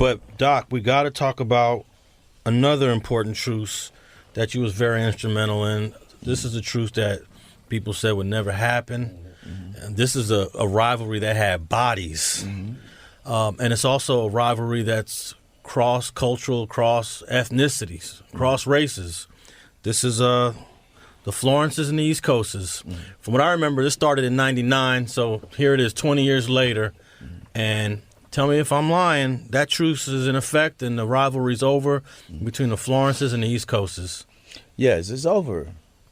But, Doc, we got to talk about another important truce that you was very instrumental in. This is a truce that people said would never happen. And this is a rivalry that had bodies. And it's also a rivalry that's cross-cultural, cross-ethnicities, cross-races. This is the Florences and the East Coasters. From what I remember, this started in 99, so here it is 20 years later. And tell me if I'm lying, that truce is in effect and the rivalry's over between the Florences and the East Coasters. Yes, it's over.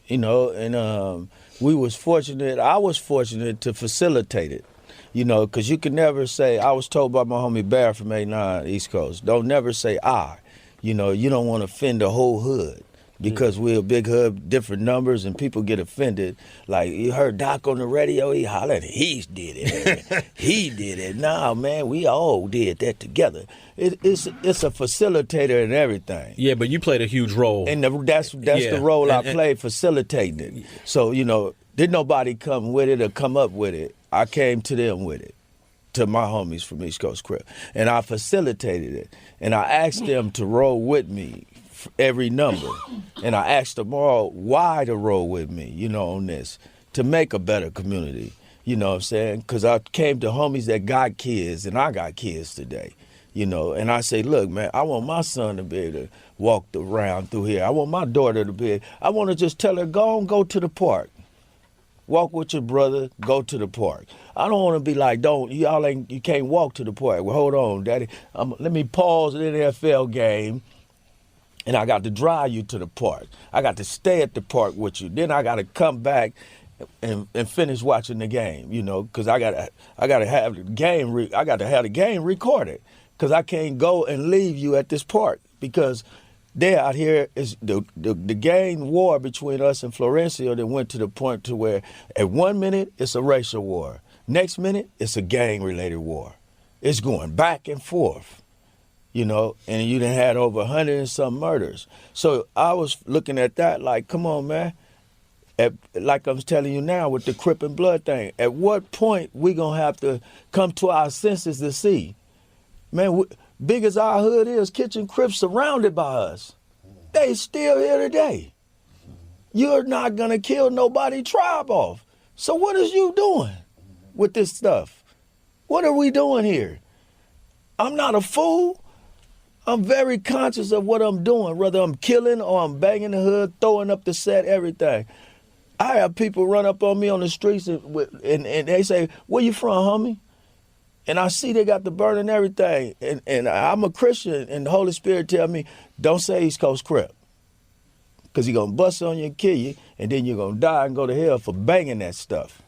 You know, and I was fortunate to facilitate it. You know, because you can never say, I was told by my homie Bear from Eiht East Coast, don't never say I. You know, you don't want to offend the whole hood because we're a big hood, different numbers, and people get offended. Like, you heard Doc on the radio, he hollered, he did it. He did it. Nah, man, we all did that together. It's a facilitator and everything. Yeah, but you played a huge role. And that's the role I played, facilitating it. So, you know, did nobody come with it or come up with it. I came to them with it, to my homies from East Coast Crip, and I facilitated it. And I asked them to roll with me every number. And I asked them all why to roll with me, you know, on this, to make a better community, you know what I'm saying? Because I came to homies that got kids, and I got kids today, you know. And I say, look, man, I want my son to be able to walk around through here. I want my daughter to be able, I want to just tell her, go to the park. Walk with your brother, go to the park. I don't want to be like, you can't walk to the park. Well, hold on, Daddy. Let me pause the NFL game, and I got to drive you to the park. I got to stay at the park with you. Then I got to come back and finish watching the game, you know, because I got to have the game. I got to have the game recorded, because I can't go and leave you at this park, because they out here is the gang war between us and Florencia that went to the point to where at 1 minute it's a racial war. Next minute it's a gang-related war. It's going back and forth, you know, and you done had over 100 and some murders. So I was looking at that like, come on, man. Like I was telling you now with the Crip and Blood thing, at what point we gonna have to come to our senses to see? Man, big as our hood is, Kitchen Crips surrounded by us. They still here today. You're not gonna kill nobody tribe off. So what is you doing with this stuff? What are we doing here? I'm not a fool. I'm very conscious of what I'm doing, whether I'm killing or I'm banging the hood, throwing up the set, everything. I have people run up on me on the streets and they say, where you from, homie? And I see they got the burn and everything. And I'm a Christian, and the Holy Spirit tell me, don't say East Coast Crip, because he's going to bust on you and kill you, and then you're going to die and go to hell for banging that stuff.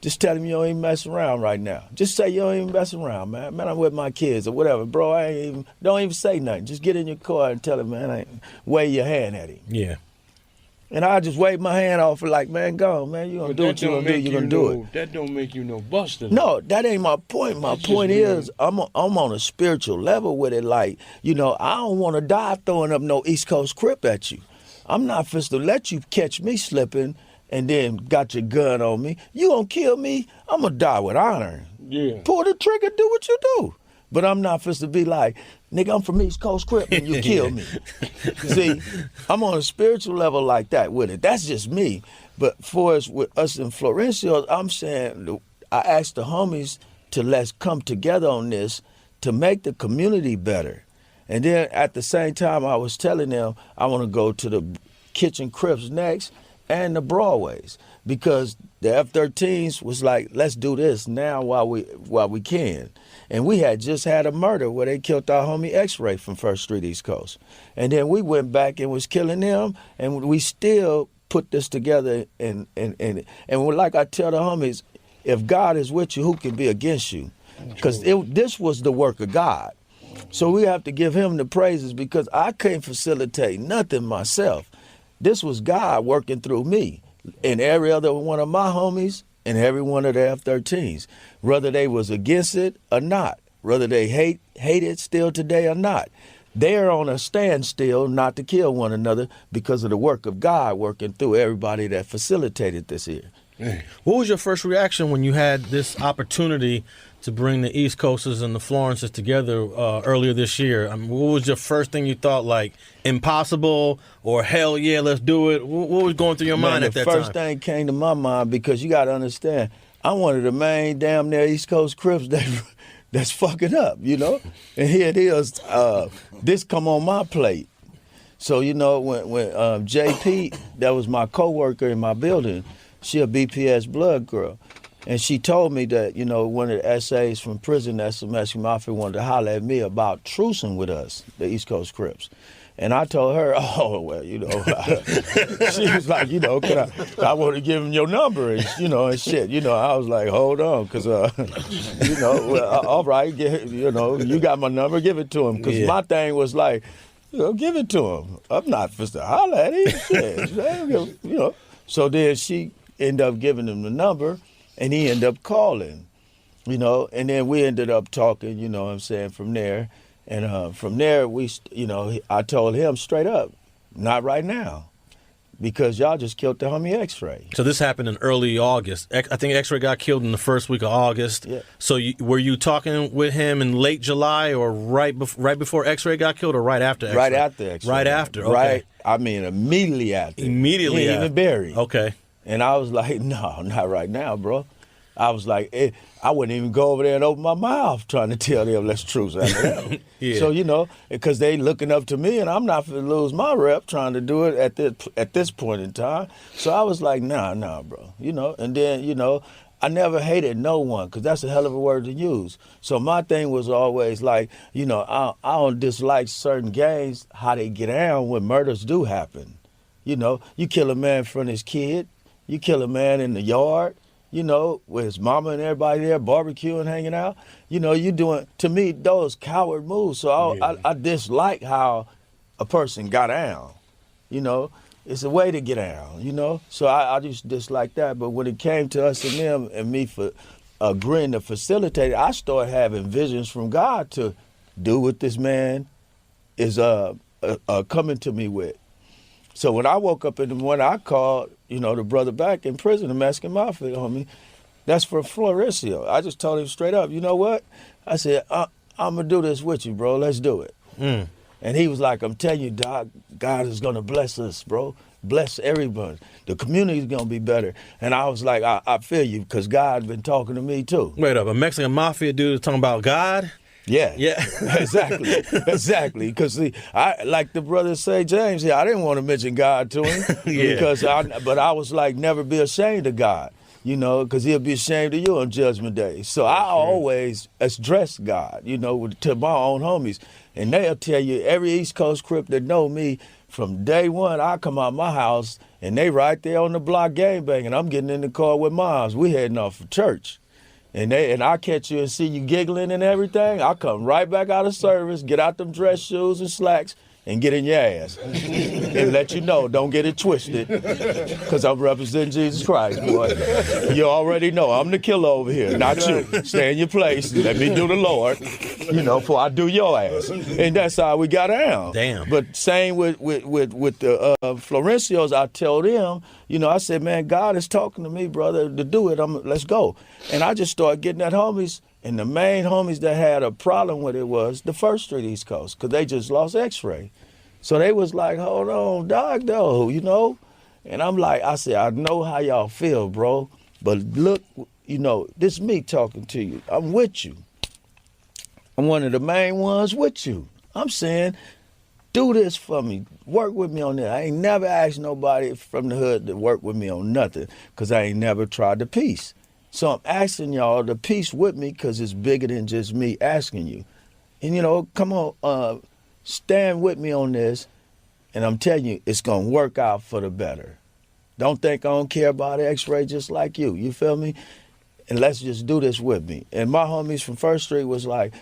Just tell him you don't even mess around right now. Just say you don't even mess around, man. Man, I'm with my kids or whatever. Bro, don't even say nothing. Just get in your car and tell him, man, wave your hand at him. Yeah. And I just wave my hand off like, man, go on, man. You're going to do what you're going to do. You're going to do it. That don't make you no buster. No, that ain't my point. My point is I'm on a spiritual level with it. Like, you know, I don't want to die throwing up no East Coast Crip at you. I'm not supposed to let you catch me slipping and then got your gun on me. You going to kill me, I'm going to die with honor. Yeah. Pull the trigger, do what you do. But I'm not supposed to be like, nigga, I'm from East Coast Crip and you kill me. See, I'm on a spiritual level like that with it. That's just me. But for us, with us in Florencia, I'm saying, I asked the homies to let's come together on this to make the community better. And then at the same time, I was telling them I want to go to the Kitchen Crips next and the Broadways, because the F-13s was like, let's do this now while we can. And we had just had a murder where they killed our homie X-Ray from First Street East Coast. And then we went back and was killing them, and we still put this together. And like I tell the homies, if God is with you, who can be against you? Because this was the work of God. So we have to give him the praises, because I can't facilitate nothing myself. This was God working through me and every other one of my homies and every one of the F-13s, whether they was against it or not, whether they hate it still today or not. They're on a standstill not to kill one another because of the work of God working through everybody that facilitated this here. What was your first reaction when you had this opportunity to bring the East Coasters and the Florences together earlier this year. I mean, what was your first thing you thought, like, impossible or hell yeah, let's do it? What was going through your mind at that time? The first thing came to my mind, because you got to understand, I'm one of the main damn near East Coast Crips that's fucking up, you know? And here it is, this come on my plate. So, you know, when JP, that was my coworker in my building, she a BPS blood girl. And she told me that, you know, one of the essays from prison that some Mexican Mafia wanted to holler at me about trucing with us, the East Coast Crips. And I told her, oh, well, you know, she was like, you know, I want to give him your number and, you know, and shit. You know, I was like, hold on, because, you know, well, all right, you know, you got my number, give it to him. Because my thing was like, you know, give it to him. I'm not supposed to holler at him. Shit, you know. So then she ended up giving him the number. And he ended up calling, you know, and then we ended up talking, you know what I'm saying, from there. And from there, you know, I told him straight up, not right now, because y'all just killed the homie X-Ray. So this happened in early August. I think X-Ray got killed in the first week of August. Yeah. So were you talking with him in late July or right before X-Ray got killed, or right after X-Ray? Right after X-Ray. Right after, okay. Right, I mean, immediately after. Immediately after. Even buried. Okay. And I was like, no, not right now, bro. I was like, I wouldn't even go over there and open my mouth trying to tell them let's truce after that. Yeah. So, you know, because they looking up to me, and I'm not going to lose my rep trying to do it at this point in time. So I was like, nah, bro. You know, and then, you know, I never hated no one, because that's a hell of a word to use. So my thing was always like, you know, I don't dislike certain gangs, how they get down when murders do happen. You know, you kill a man in front of his kid. You kill a man in the yard, you know, with his mama and everybody there barbecuing, hanging out. You know, you doing, to me, those coward moves. So I dislike how a person got down. You know, it's a way to get down, you know. So I just dislike that. But when it came to us and them and me for agreeing to facilitate it, I started having visions from God to do what this man is coming to me with. So when I woke up in the morning, I called, you know, the brother back in prison, the Mexican Mafia, homie. That's for Florencia. I just told him straight up, you know what? I said, I'm going to do this with you, bro. Let's do it. And he was like, I'm telling you, Doc, God is going to bless us, bro. Bless everybody. The community is going to be better. And I was like, I feel you, because God's been talking to me, too. Wait up, a Mexican Mafia dude is talking about God? Yeah. Exactly. Because see, like the brother say, James, I didn't want to mention God to him because but I was like, never be ashamed of God, you know, because he'll be ashamed of you on Judgment Day. So I always address God, you know, to my own homies, and they'll tell you, every East Coast Crip that know me, from day one, I come out my house and they right there on the block gang banging. I'm getting in the car with moms. We heading off for church. And I catch you and see you giggling and everything, I come right back out of service, get out them dress shoes and slacks, and get in your ass. And let you know, don't get it twisted, because I'm representing Jesus Christ, boy. You already know, I'm the killer over here, not you. Stay in your place, let me do the Lord, you know, before I do your ass. And that's how we got down. Damn. But same with the Florencios, I told them, you know, I said, man, God is talking to me, brother, to do it. Let's go. And I just started getting at homies, and the main homies that had a problem with it was the First Street East Coast, because they just lost X-Ray. So they was like, hold on, dog, though, you know? And I'm like, I said, I know how y'all feel, bro, but look, you know, this is me talking to you. I'm with you. I'm one of the main ones with you. I'm saying, do this for me. Work with me on that. I ain't never asked nobody from the hood to work with me on nothing, because I ain't never tried the peace. So I'm asking y'all to peace with me, because it's bigger than just me asking you. And, you know, come on, stand with me on this, and I'm telling you, it's going to work out for the better. Don't think I don't care about X-Ray just like you. You feel me? And let's just do this with me. And my homies from First Street was like,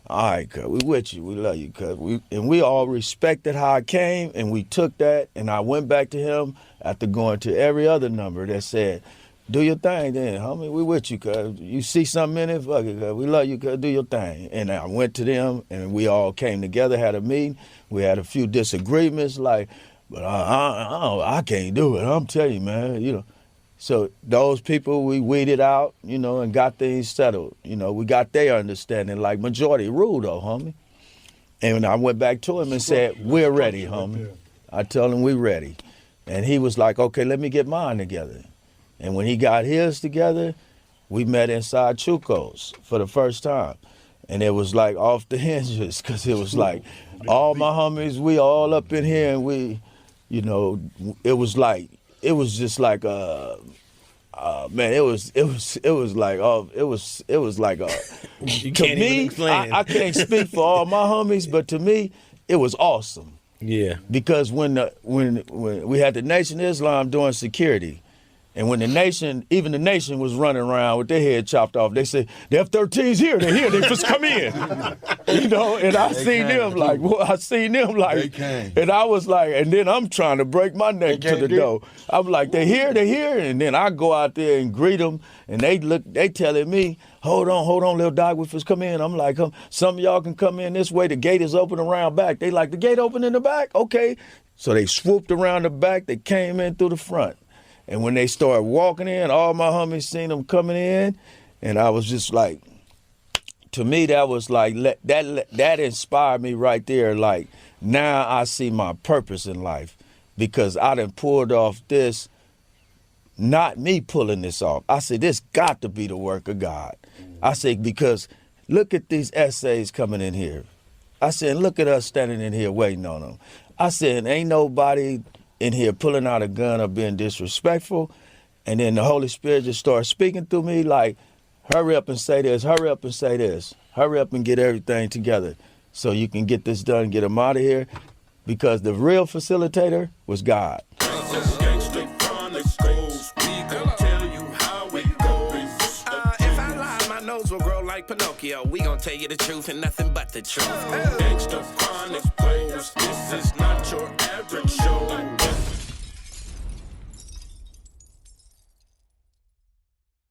all right, cuz, we with you. We love you, cuz. We all respected how I came, and we took that, and I went back to him after going to every other number that said, do your thing then, homie. We with you, cuz. You see something in it, fuck it, cuz. We love you, cuz. Do your thing. And I went to them, and we all came together, had a meeting. We had a few disagreements, like, but I can't do it. I'm telling you, man, you know. So those people we weeded out, you know, and got things settled. You know, we got their understanding, like majority rule though, homie. And I went back to him and said, we're ready, homie. I told him we ready. And he was like, okay, let me get mine together. And when he got his together, we met inside Chuco's for the first time. And it was like off the hinges, because it was like all my homies, we all up in here, and we, you know, it was just like man, it was like You to can't even me, explain. I can't speak for all my homies, but to me, it was awesome. Yeah. Because when we had the Nation of Islam doing security, and when the nation was running around with their head chopped off, they said, the F-13's here, they're here, they just come in. You know, and I seen them like, and I was like, and then I'm trying to break my neck to the door. I'm like, they're here, and then I go out there and greet them, and they telling me, hold on, little dog, we just come in. I'm like, some of y'all can come in this way, the gate is open around back. They like, the gate open in the back? Okay. So they swooped around the back, they came in through the front. And when they started walking in, all my homies seen them coming in, and I was just like, to me, that was like, that inspired me right there. Like, now I see my purpose in life, because I done pulled off this, not me pulling this off. I said, this got to be the work of God. I said, because look at these essays coming in here. I said, look at us standing in here waiting on them. I said, ain't nobody in here pulling out a gun or being disrespectful. And then the Holy Spirit just started speaking through me like, hurry up and say this, hurry up and say this, hurry up and get everything together so you can get this done, get them out of here, because the real facilitator was God. Will grow like Pinocchio. We gon' tell you the truth and nothing but the truth. Gangsta chronic players.